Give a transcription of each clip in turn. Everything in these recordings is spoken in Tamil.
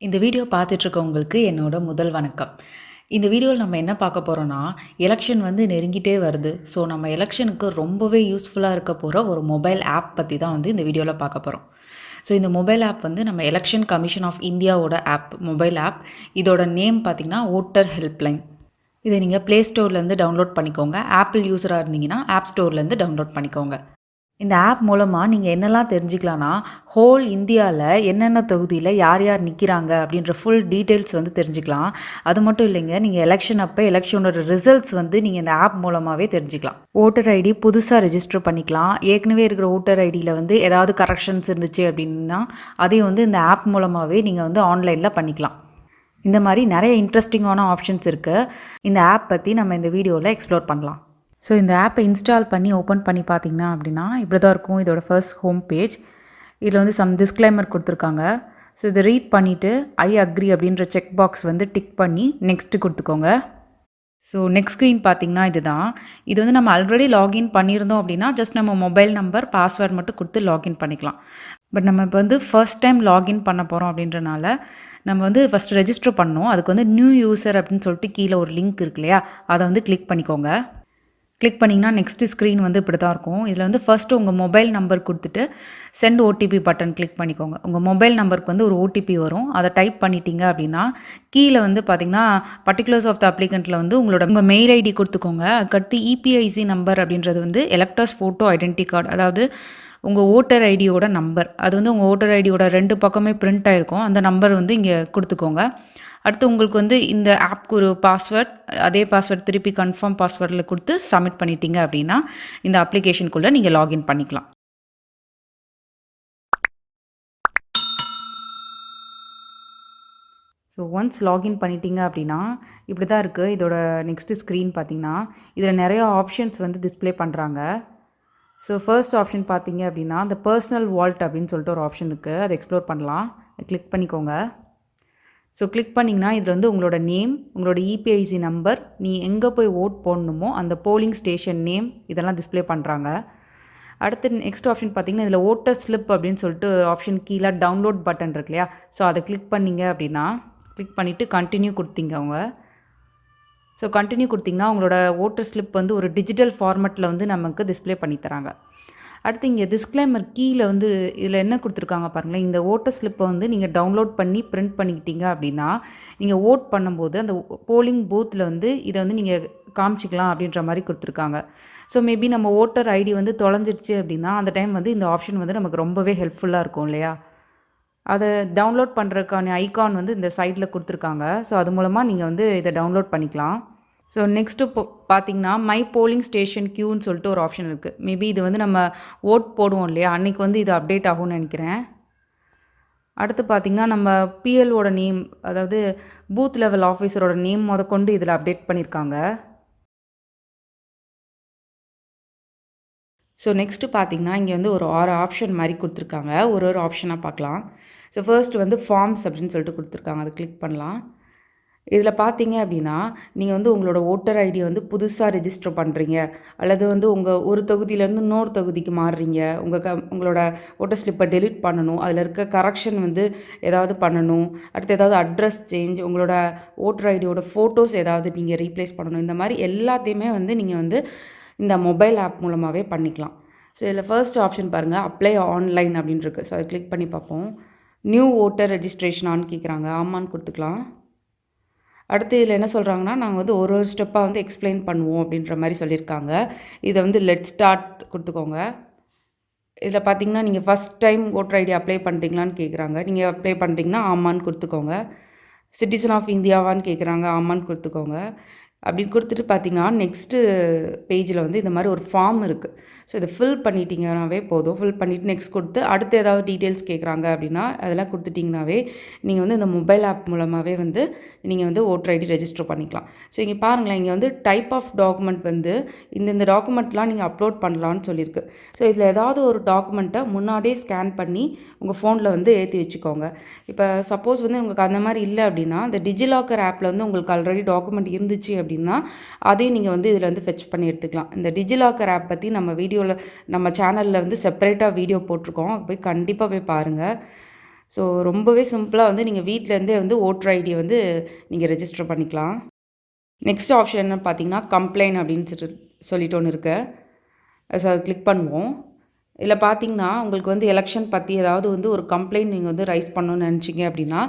இந்த வீடியோ பார்த்துட்ருக்கவங்களுக்கு என்னோட முதல் வணக்கம். இந்த வீடியோவில் நம்ம என்ன பார்க்க போகிறோன்னா, எலெக்ஷன் வந்து நெருங்கிட்டே வருது. ஸோ நம்ம எலெக்ஷனுக்கு ரொம்பவே யூஸ்ஃபுல்லாக இருக்க போகிற ஒரு மொபைல் ஆப் பற்றி தான் வந்து இந்த வீடியோவில் பார்க்க போகிறோம். ஸோ இந்த மொபைல் ஆப் வந்து நம்ம எலெக்ஷன் கமிஷன் ஆஃப் இந்தியாவோட ஆப், மொபைல் ஆப். இதோட நேம் பார்த்திங்கன்னா வோட்டர் ஹெல்ப்லைன். இதை நீங்கள் ப்ளே ஸ்டோர்லேருந்து டவுன்லோட் பண்ணிக்கோங்க. ஆப்பிள் யூஸராக இருந்தீங்கன்னா ஆப் ஸ்டோர்லேருந்து டவுன்லோட் பண்ணிக்கோங்க. இந்த ஆப் மூலமாக நீங்கள் என்னெல்லாம் தெரிஞ்சுக்கலான்னா, ஹோல் இந்தியாவில் என்னென்ன தொகுதியில் யார் யார் நிற்கிறாங்க அப்படின்ற ஃபுல் டீட்டெயில்ஸ் வந்து தெரிஞ்சுக்கலாம். அது மட்டும் இல்லைங்க, நீங்கள் எலெக்ஷன் அப்போ எலெக்ஷனோட ரிசல்ட்ஸ் வந்து நீங்கள் இந்த ஆப் மூலமாகவே தெரிஞ்சுக்கலாம். ஓட்டர் ஐடி புதுசாக ரெஜிஸ்டர் பண்ணிக்கலாம். ஏற்கனவே இருக்கிற ஓட்டர் ஐடியில் வந்து ஏதாவது கரெக்ஷன்ஸ் இருந்துச்சு அப்படின்னா அதையும் வந்து இந்த ஆப் மூலமாகவே நீங்கள் வந்து ஆன்லைனில் பண்ணிக்கலாம். இந்த மாதிரி நிறைய இன்ட்ரெஸ்டிங்கான ஆப்ஷன்ஸ் இருக்குது. இந்த ஆப் பற்றி நம்ம இந்த வீடியோவில் எக்ஸ்ப்ளோர் பண்ணலாம். ஸோ இந்த ஆப்பை இன்ஸ்டால் பண்ணி ஓப்பன் பண்ணி பார்த்தீங்கன்னா அப்படின்னா இப்படி தான் இருக்கும். இதோட ஃபர்ஸ்ட் ஹோம் பேஜ். இதில் வந்து சம் டிஸ்க்ளைமர் கொடுத்துருக்காங்க. ஸோ இதை ரீட் பண்ணிவிட்டு ஐ அக்ரி அப்படின்ற செக் பாக்ஸ் வந்து டிக் பண்ணி நெக்ஸ்ட்டு கொடுத்துக்கோங்க. ஸோ நெக்ஸ்ட் ஸ்க்ரீன் பார்த்திங்கன்னா இதுதான். இது வந்து நம்ம ஆல்ரெடி லாகின் பண்ணியிருந்தோம் அப்படின்னா ஜஸ்ட் நம்ம மொபைல் நம்பர் பாஸ்வேர்ட் மட்டும் கொடுத்து லாகின் பண்ணிக்கலாம். பட் நம்ம இப்போ வந்து ஃபர்ஸ்ட் டைம் லாகின் பண்ண போகிறோம் அப்படின்றனால நம்ம வந்து ஃபஸ்ட் ரெஜிஸ்டர் பண்ணோம். அதுக்கு வந்து நியூ யூசர் அப்படின்னு சொல்லிட்டு கீழே ஒரு லிங்க் இருக்கு இல்லையா, அதை வந்து கிளிக் பண்ணிக்கோங்க. கிளிக் பண்ணிங்கன்னா நெக்ஸ்ட்டு ஸ்க்ரீன் வந்து இப்படி தான் இருக்கும். இதில் வந்து ஃபஸ்ட்டு உங்கள் மொபைல் நம்பர் கொடுத்துட்டு சென்ட் ஓடிபி பட்டன் கிளிக் பண்ணிக்கோங்க. உங்கள் மொபைல் நம்பருக்கு வந்து ஒரு ஓடிபி வரும். அதை டைப் பண்ணிட்டீங்க அப்படின்னா கீழே வந்து பார்த்திங்கன்னா பர்டிகுலர்ஸ் ஆஃப் த அப்ளிகண்ட்டில் வந்து உங்கள் மெயில் ஐடி கொடுத்துக்கோங்க. அதுக்கடுத்து இபிஐசி நம்பர் அப்படின்றது வந்து எலக்டர்ஸ் ஃபோட்டோ ஐடென்டி கார்டு, அதாவது உங்கள் ஓட்டர் ஐடியோட நம்பர். அது வந்து உங்கள் ஓட்டர் ஐடியோட 2 பக்கமே பிரிண்ட் ஆகிருக்கும். அந்த நம்பர் வந்து இங்கே கொடுத்துக்கோங்க. அடுத்து உங்களுக்கு வந்து இந்த ஆப்க்கு ஒரு பாஸ்வேர்ட், அதே பாஸ்வேர்ட் திருப்பி கன்ஃபார்ம் பாஸ்வேர்டில் கொடுத்து சப்மிட் பண்ணிட்டீங்க அப்படின்னா இந்த அப்ளிகேஷனுக்குள்ளே நீங்கள் லாகின் பண்ணிக்கலாம். ஸோ ஒன்ஸ் லாகின் பண்ணிட்டீங்க அப்படின்னா இப்படி தான் இருக்குது. இதோட நெக்ஸ்ட்டு ஸ்க்ரீன் பார்த்திங்கன்னா இதில் நிறையா ஆப்ஷன்ஸ் வந்து டிஸ்பிளே பண்ணுறாங்க. ஸோ ஃபர்ஸ்ட் ஆப்ஷன் பார்த்தீங்க அப்படின்னா இந்த பர்சனல் வால்ட் அப்படின்னு சொல்லிட்டு ஒரு ஆப்ஷன் இருக்குது. அதை எக்ஸ்ப்ளோர் பண்ணலாம். கிளிக் பண்ணிக்கோங்க. ஸோ கிளிக் பண்ணிங்கன்னா இதில் வந்து உங்களோட நேம், உங்களோட இபிஐசி நம்பர், நீ எங்கே போய் ஓட் போடணுமோ அந்த போலிங் ஸ்டேஷன் நேம் இதெல்லாம் டிஸ்பிளே பண்ணுறாங்க. அடுத்து நெக்ஸ்ட் ஆப்ஷன் பார்த்திங்கன்னா இதில் ஓட்டர் ஸ்லிப் அப்படின்னு சொல்லிட்டு ஆப்ஷன் கீழே டவுன்லோட் பட்டன் இருக்கு இல்லையா, ஸோ அதை கிளிக் பண்ணிங்க அப்படின்னா கிளிக் பண்ணிவிட்டு கண்டினியூ கொடுத்தீங்க அவங்க. ஸோ கண்டினியூ கொடுத்திங்கன்னா உங்களோட ஓட்டர் ஸ்லிப் வந்து ஒரு டிஜிட்டல் ஃபார்மெட்டில் வந்து நமக்கு டிஸ்பிளே பண்ணி தராங்க. அடுத்து இங்கே டிஸ்க்ளைமர் கீழே வந்து இதில் என்ன கொடுத்துருக்காங்க பாருங்களேன். இந்த ஓட்டர் ஸ்லிப்பை வந்து நீங்கள் டவுன்லோட் பண்ணி பிரிண்ட் பண்ணிக்கிட்டீங்க அப்படின்னா நீங்கள் ஓட் பண்ணும்போது அந்த போலிங் பூத்தில் வந்து இதை வந்து நீங்கள் காமிச்சிக்கலாம் அப்படின்ற மாதிரி கொடுத்துருக்காங்க. ஸோ மேபி நம்ம ஓட்டர் ஐடி வந்து தொலைஞ்சிடுச்சு அப்படின்னா அந்த டைம் வந்து இந்த ஆப்ஷன் வந்து நமக்கு ரொம்பவே ஹெல்ப்ஃபுல்லாக இருக்கும் இல்லையா. அதை டவுன்லோட் பண்ணுறதுக்கான ஐகான் வந்து இந்த சைடில் கொடுத்துருக்காங்க. ஸோ அது மூலமாக நீங்கள் வந்து இதை டவுன்லோட் பண்ணிக்கலாம். ஸோ நெக்ஸ்ட்டு பார்த்திங்கன்னா மை போலிங் ஸ்டேஷன் க்யூன்னு சொல்லிட்டு ஒரு ஆப்ஷன் இருக்குது. மேபி இது வந்து நம்ம ஓட் போடுவோம் இல்லையா, அன்றைக்கி வந்து இது அப்டேட் ஆகும்னு நினைக்கிறேன். அடுத்து பார்த்திங்கன்னா நம்ம பிஎல்ஓட நேம், அதாவது பூத் லெவல் ஆஃபீஸரோட நேம் கொண்டு இதில் அப்டேட் பண்ணியிருக்காங்க. ஸோ நெக்ஸ்ட்டு பார்த்திங்கன்னா இங்கே வந்து ஒரு 6 ஆப்ஷன் மாதிரி கொடுத்துருக்காங்க. ஒரு ஆப்ஷனாக பார்க்கலாம். ஸோ ஃபர்ஸ்ட் வந்து ஃபார்ம்ஸ் அப்படின்னு சொல்லிட்டு கொடுத்துருக்காங்க. அதை கிளிக் பண்ணலாம். இதில் பார்த்தீங்க அப்படின்னா நீங்கள் வந்து உங்களோட ஓட்டர் ஐடியை வந்து புதுசாக ரெஜிஸ்டர் பண்ணுறீங்க, அல்லது வந்து உங்கள் ஒரு தொகுதியிலேருந்து இன்னொரு தொகுதிக்கு மாறுறீங்க, உங்களோட ஓட்டர் ஸ்லிப்பை டெலிட் பண்ணணும், அதில் இருக்க கரெக்ஷன் வந்து ஏதாவது பண்ணணும், அடுத்து ஏதாவது அட்ரஸ் சேஞ்ச், உங்களோட ஓட்டர் ஐடியோட ஃபோட்டோஸ் ஏதாவது நீங்கள் ரீப்ளேஸ் பண்ணணும், இந்த மாதிரி எல்லாத்தையுமே வந்து நீங்கள் வந்து இந்த மொபைல் ஆப் மூலமாகவே பண்ணிக்கலாம். ஸோ இதில் ஃபர்ஸ்ட் ஆப்ஷன் பாருங்கள், அப்ளை ஆன்லைன் அப்படின்னு இருக்குது. ஸோ அதை கிளிக் பண்ணி பார்ப்போம். நியூ ஓட்டர் ரெஜிஸ்ட்ரேஷனான்னு கேட்குறாங்க. ஆமான்னு கொடுத்துக்கலாம். அடுத்து இதில் என்ன சொல்கிறாங்கன்னா நாங்கள் வந்து ஒரு ஸ்டெப்பாக வந்து எக்ஸ்பிளைன் பண்ணுவோம் அப்படின்ற மாதிரி சொல்லியிருக்காங்க. இதை வந்து லெட் ஸ்டார்ட் கொடுத்துக்கோங்க. இதில் பார்த்தீங்கன்னா நீங்கள் first time voter ID apply பண்ணுறீங்களான்னு கேட்குறாங்க. நீங்கள் அப்ளை பண்ணுறீங்கன்னா ஆமான்னு கொடுத்துக்கோங்க. சிட்டிசன் ஆஃப் இந்தியாவான்னு கேட்குறாங்க. ஆமான்னு கொடுத்துக்கோங்க. அப்படின்னு கொடுத்துட்டு பார்த்தீங்கன்னா நெக்ஸ்ட்டு பேஜில் வந்து இந்த மாதிரி ஒரு ஃபார்ம் இருக்குது. ஸோ இதை ஃபில் பண்ணிட்டீங்கன்னாவே போதும். ஃபில் பண்ணிவிட்டு நெக்ஸ்ட் கொடுத்து அடுத்து ஏதாவது டீட்டெயில்ஸ் கேட்குறாங்க அப்படின்னா அதெல்லாம் கொடுத்துட்டிங்கனாவே நீங்கள் வந்து இந்த மொபைல் ஆப் மூலமாகவே வந்து நீங்கள் வந்து ஓட்டர் ஐடி ரெஜிஸ்டர் பண்ணிக்கலாம். ஸோ இங்கே பாருங்களேன், இங்கே வந்து டைப் ஆஃப் டாக்குமெண்ட் வந்து இந்த டாக்குமெண்ட்லாம் நீங்கள் அப்லோட் பண்ணலான்னு சொல்லியிருக்கு. ஸோ இதில் ஏதாவது ஒரு டாக்குமெண்ட்டை முன்னாடியே ஸ்கேன் பண்ணி உங்கள் ஃபோனில் வந்து ஏற்றி வச்சுக்கோங்க. இப்போ சப்போஸ் வந்து உங்களுக்கு அந்த மாதிரி இல்லை அப்படின்னா இந்த டிஜிலாக்கர் ஆப்பில் வந்து உங்களுக்கு ஆல்ரெடி டாக்குமெண்ட் இருந்துச்சு அப்படின்னா அதையும் நீங்கள் வந்து இதில் வந்து ஃபெச் பண்ணி எடுத்துக்கலாம். இந்த டிஜிலாக்கர் ஆப் பற்றி நம்ம சேனலில் வந்து செப்பரேட்டாக வீடியோ போட்டிருக்கோம். போய் கண்டிப்பாக போய் பாருங்கள். ஸோ ரொம்பவே சிம்பிளாக வந்து நீங்கள் வீட்டிலேருந்தே வந்து ஓட்டர் ஐடியை வந்து நீங்கள் ரெஜிஸ்டர் பண்ணிக்கலாம். நெக்ஸ்ட் ஆப்ஷன் என்னன்னு பார்த்தீங்கன்னா கம்ப்ளைண்ட் அப்படின்னு சொல்லிட்டு ஒன்று இருக்குது. ஸோ அதை கிளிக் பண்ணுவோம். இதில் பார்த்தீங்கன்னா உங்களுக்கு வந்து எலெக்ஷன் பற்றி ஏதாவது வந்து ஒரு கம்ப்ளைண்ட் நீங்கள் வந்து ரைஸ் பண்ணணும்னு நினச்சிங்க அப்படின்னா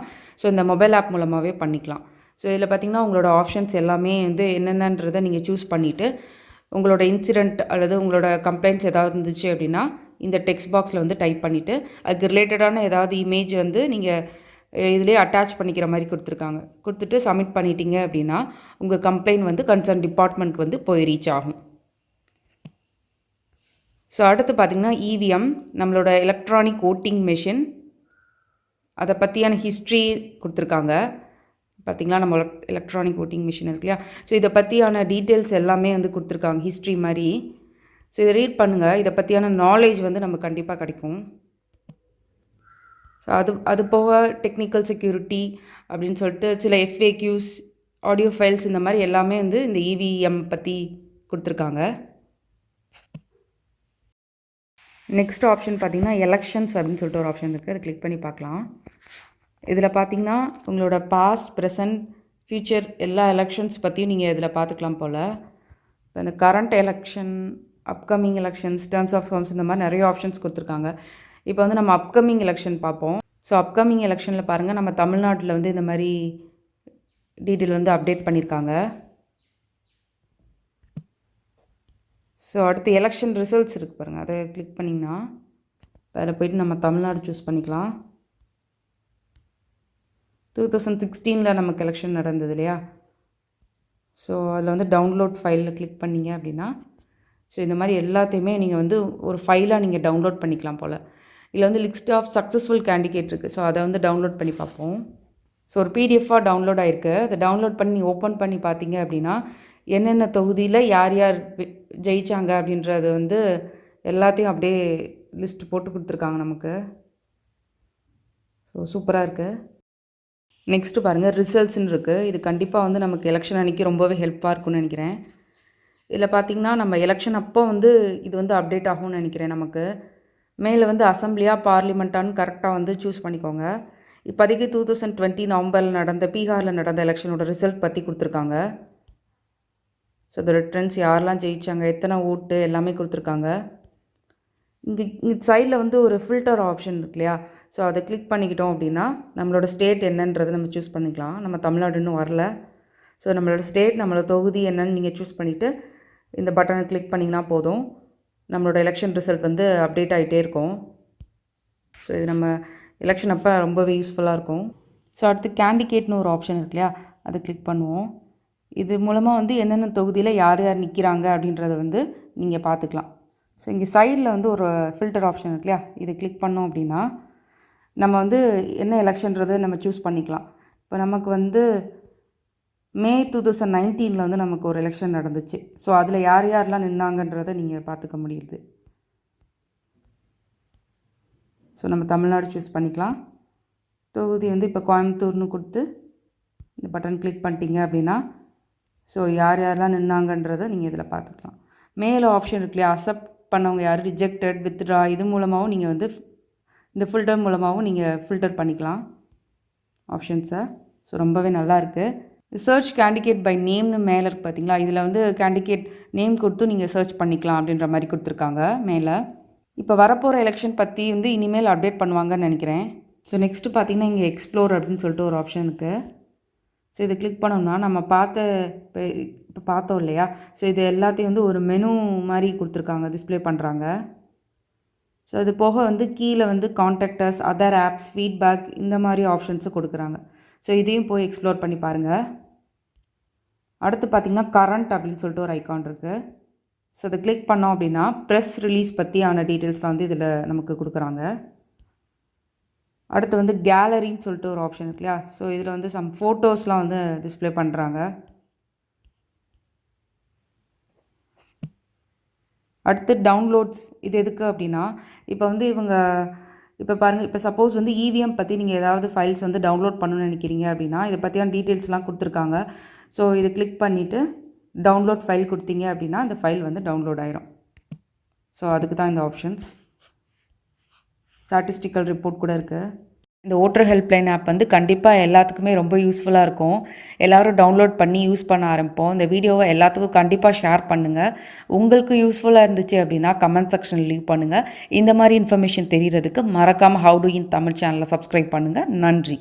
ஸோ இந்த மொபைல் ஆப் மூலமாகவே பண்ணிக்கலாம். ஸோ இதில் பார்த்தீங்கன்னா உங்களோட ஆப்ஷன்ஸ் எல்லாமே வந்து என்னென்னன்றதை நீங்கள் சூஸ் பண்ணிவிட்டு உங்களோட இன்சிடெண்ட் அல்லது உங்களோட கம்ப்ளைண்ட்ஸ் ஏதாவது இருந்துச்சு அப்படின்னா இந்த டெக்ஸ்ட் பாக்ஸில் வந்து டைப் பண்ணிவிட்டு அதுக்கு ரிலேட்டடான ஏதாவது இமேஜ் வந்து நீங்கள் இதிலே அட்டாச் பண்ணிக்கிற மாதிரி கொடுத்துட்டு சப்மிட் பண்ணிட்டீங்க அப்படின்னா உங்கள் கம்ப்ளைண்ட் வந்து கன்சர்ன் டிபார்ட்மெண்ட் வந்து போய் ரீச் ஆகும். ஸோ அடுத்து பார்த்திங்கன்னா இவிஎம் நம்மளோட எலக்ட்ரானிக் ஓட்டிங் மெஷின் அதை பற்றியான ஹிஸ்ட்ரி கொடுத்துருக்காங்க. பார்த்திங்களா நம்ம எலக்ட்ரானிக் ஓட்டிங் மிஷின் இருக்கு இல்லையா, ஸோ இதை பற்றியான டீட்டெயில்ஸ் எல்லாமே வந்து கொடுத்துருக்காங்க ஹிஸ்ட்ரி மாதிரி. ஸோ இதை ரீட் பண்ணுங்கள், இதை பற்றியான நாலேஜ் வந்து நமக்கு கண்டிப்பாக கிடைக்கும். ஸோ அது போக டெக்னிக்கல் செக்யூரிட்டி அப்படின்னு சொல்லிட்டு சில எஃப்ஏக்யூஸ் ஆடியோ ஃபைல்ஸ் இந்த மாதிரி எல்லாமே வந்து இந்த இவிஎம் பற்றி கொடுத்துருக்காங்க. நெக்ஸ்ட் ஆப்ஷன் பார்த்திங்கன்னா எலெக்ஷன்ஸ் அப்படின்னு சொல்லிட்டு ஒரு ஆப்ஷன் இருக்குது, அதை கிளிக் பண்ணி பார்க்கலாம். இதில் பார்த்திங்கன்னா உங்களோட பாஸ்ட் ப்ரெசன்ட் ஃப்யூச்சர் எல்லா எலெக்ஷன்ஸ் பற்றியும் நீங்கள் இதில் பார்த்துக்கலாம் போல். இப்போ இந்த current election, upcoming elections, terms of homes இந்த மாதிரி நிறைய ஆப்ஷன்ஸ் கொடுத்துருக்காங்க. இப்போ வந்து நம்ம அப்கமிங் எலெக்ஷன் பார்ப்போம். ஸோ அப்கமிங் எலெக்ஷனில் பாருங்கள் நம்ம தமிழ்நாட்டில் வந்து இந்த மாதிரி டீட்டெயில் வந்து அப்டேட் பண்ணியிருக்காங்க. ஸோ அடுத்து எலெக்ஷன் ரிசல்ட்ஸ் இருக்குது பாருங்கள், அதை கிளிக் பண்ணிங்கன்னா அதில் போய்ட்டு நம்ம தமிழ்நாடு சூஸ் பண்ணிக்கலாம். 2016 நமக்கு எலெக்ஷன் நடந்தது இல்லையா, ஸோ அதில் வந்து டவுன்லோட் ஃபைலில் கிளிக் பண்ணிங்க அப்படின்னா ஸோ இந்த மாதிரி எல்லாத்தையுமே நீங்கள் வந்து ஒரு ஃபைலாக நீங்கள் டவுன்லோட் பண்ணிக்கலாம் போல். இதில் வந்து லிஸ்ட் ஆஃப் சக்ஸஸ்ஃபுல் கேண்டிடேட் இருக்குது, ஸோ அதை வந்து டவுன்லோட் பண்ணி பார்ப்போம். ஸோ ஒரு பிடிஎஃபாக டவுன்லோட் ஆகிருக்கு, அதை டவுன்லோட் பண்ணி ஓப்பன் பண்ணி பார்த்தீங்க அப்படின்னா என்னென்ன தொகுதியில் யார் யார் ஜெயித்தாங்க அப்படின்றது வந்து எல்லாத்தையும் அப்படியே லிஸ்ட் போட்டு கொடுத்துருக்காங்க நமக்கு. ஸோ சூப்பராக இருக்குது. நெக்ஸ்ட்டு பாருங்கள் ரிசல்ட்ஸ்ன்னு இருக்குது, இது கண்டிப்பாக வந்து நமக்கு எலெக்ஷன் அன்றைக்கி ரொம்பவே ஹெல்ப்பாக இருக்கும்னு நினைக்கிறேன். இதில் பார்த்திங்கன்னா நம்ம எலெக்ஷன் அப்போ வந்து இது வந்து அப்டேட் ஆகும்னு நினைக்கிறேன். நமக்கு மேலே வந்து அசம்பிளியாக பார்லிமெண்ட்டான்னு கரெக்டாக வந்து சூஸ் பண்ணிக்கோங்க. இப்போதைக்கு 2020 நவம்பரில் நடந்த பீகாரில் நடந்த எலெக்ஷனோட ரிசல்ட் பற்றி கொடுத்துருக்காங்க. ஸோ அதோட ட்ரெண்ட்ஸ் யாரெல்லாம் ஜெயித்தாங்க, எத்தனை ஓட்டு எல்லாமே கொடுத்துருக்காங்க. இங்கே சைடில் வந்து ஒரு ஃபில்டர் ஆப்ஷன் இருக்கு இல்லையா, ஸோ அதை கிளிக் பண்ணிக்கிட்டோம் அப்படின்னா நம்மளோட ஸ்டேட் என்னன்றதை நம்ம சூஸ் பண்ணிக்கலாம். நம்ம தமிழ்நாடுன்னு வரல, ஸோ நம்மளோட ஸ்டேட் நம்மளோட தொகுதி என்னன்னு நீங்கள் சூஸ் பண்ணிவிட்டு இந்த பட்டனை கிளிக் பண்ணிங்கன்னா போதும், நம்மளோட எலெக்ஷன் ரிசல்ட் வந்து அப்டேட் ஆகிட்டே இருக்கும். ஸோ இது நம்ம எலெக்ஷன் அப்போ ரொம்பவே யூஸ்ஃபுல்லாக இருக்கும். ஸோ அடுத்து கேண்டிடேட்னு ஒரு ஆப்ஷன் இருக்கு இல்லையா, அதை கிளிக் பண்ணுவோம். இது மூலமாக வந்து என்னென்ன தொகுதியில் யார் யார் நிற்கிறாங்க அப்படின்றத வந்து நீங்கள் பார்த்துக்கலாம். ஸோ இங்கே சைடில் வந்து ஒரு ஃபில்டர் ஆப்ஷன் இருக்கு இல்லையா, இதை கிளிக் பண்ணோம் அப்படின்னா நம்ம வந்து என்ன எலெக்ஷன்றதை நம்ம சூஸ் பண்ணிக்கலாம். இப்போ நமக்கு வந்து மே 2019 வந்து நமக்கு ஒரு எலெக்ஷன் நடந்துச்சு, ஸோ அதில் யார் யாரெலாம் நின்னாங்கன்றதை நீங்கள் பார்த்துக்க முடியுது. ஸோ நம்ம தமிழ்நாடு சூஸ் பண்ணிக்கலாம். தொகுதி வந்து இப்போ கோயம்புத்தூர்னு கொடுத்து இந்த பட்டன் கிளிக் பண்ணிட்டீங்க அப்படின்னா ஸோ யார் யாரெலாம் நின்னாங்கன்றதை நீங்கள் இதில் பார்த்துக்கலாம். மேலே ஆப்ஷன் இருக்கு இல்லையா, அக்செப்ட் பண்ணவங்க யார், ரிஜெக்டட், வித்ட்ரா, இது மூலமாகவும் நீங்கள் வந்து இந்த ஃபில்டர் மூலமாகவும் நீங்கள் ஃபில்டர் பண்ணிக்கலாம் ஆப்ஷன்ஸை. ஸோ ரொம்பவே நல்லா இருக்குது. சர்ச் கேண்டிடேட் பை நேம்னு மேலே இருக்குது பார்த்தீங்களா, இதில் வந்து கேண்டிடேட் நேம் கொடுத்து நீங்கள் சர்ச் பண்ணிக்கலாம் அப்படின்ற மாதிரி கொடுத்துருக்காங்க மேலே. இப்போ வரப்போகிற எலெக்ஷன் பற்றி வந்து இனிமேல் அப்டேட் பண்ணுவாங்கன்னு நினைக்கிறேன். ஸோ நெக்ஸ்ட்டு பார்த்திங்கன்னா இங்கே எக்ஸ்ப்ளோர் அப்படின்னு சொல்லிட்டு ஒரு ஆப்ஷன் இருக்குது. ஸோ இதை கிளிக் பண்ணோம்னா நம்ம இப்போ பார்த்தோம் இல்லையா, ஸோ இது எல்லாத்தையும் வந்து ஒரு மெனு மாதிரி கொடுத்துருக்காங்க, டிஸ்பிளே பண்ணுறாங்க. ஸோ இது போக வந்து கீழே வந்து கான்டாக்டர்ஸ், அதர் ஆப்ஸ், ஃபீட்பேக் இந்த மாதிரி ஆப்ஷன்ஸும் கொடுக்குறாங்க. ஸோ இதையும் போய் எக்ஸ்ப்ளோர் பண்ணி பாருங்கள். அடுத்து பார்த்திங்கன்னா கரண்ட் அப்படின்னு சொல்லிட்டு ஒரு ஐக்கான் இருக்குது. ஸோ இதை கிளிக் பண்ணோம் அப்படின்னா ப்ரெஸ் ரிலீஸ் பற்றியான டீட்டெயில்ஸ்லாம் வந்து இதில் நமக்கு கொடுக்குறாங்க. அடுத்து வந்து கேலரின்னு சொல்லிட்டு ஒரு ஆப்ஷன் இருக்கு இல்லையா, ஸோ இதில் வந்து சம் ஃபோட்டோஸ்லாம் வந்து டிஸ்பிளே பண்ணுறாங்க. அடுத்து டவுன்லோட்ஸ், இது எதுக்கு அப்படின்னா இப்போ வந்து இப்போ பாருங்கள், இப்போ சப்போஸ் வந்து இவிஎம் பற்றி நீங்கள் ஏதாவது ஃபைல்ஸ் வந்து டவுன்லோட் பண்ணணும்னு நினைக்கிறீங்க அப்படின்னா இதை பற்றியான டீட்டெயில்ஸ்லாம் கொடுத்துருக்காங்க. ஸோ இதை கிளிக் பண்ணிவிட்டு டவுன்லோட் ஃபைல் கொடுத்தீங்க அப்படின்னா அந்த ஃபைல் வந்து டவுன்லோட் ஆயிரும். ஸோ அதுக்கு தான் இந்த ஆப்ஷன்ஸ். ஸ்டாட்டிஸ்டிக்கல் ரிப்போர்ட் கூட இருக்குது. இந்த ஓட்டர் ஹெல்ப்லைன் ஆப் வந்து கண்டிப்பாக எல்லாத்துக்குமே ரொம்ப யூஸ்ஃபுல்லாக இருக்கும். எல்லோரும் டவுன்லோட் பண்ணி யூஸ் பண்ண ஆரம்பிப்போம். இந்த வீடியோவை எல்லாத்துக்கும் கண்டிப்பாக ஷேர் பண்ணுங்கள். உங்களுக்கு யூஸ்ஃபுல்லாக இருந்துச்சு அப்படின்னா கமெண்ட் செக்ஷனில் லீவ் பண்ணுங்கள். இந்த மாதிரி இன்ஃபர்மேஷன் தெரியறதுக்கு மறக்காமல் ஹவு டு இன் தமிழ் சேனலை சப்ஸ்கிரைப் பண்ணுங்கள். நன்றி.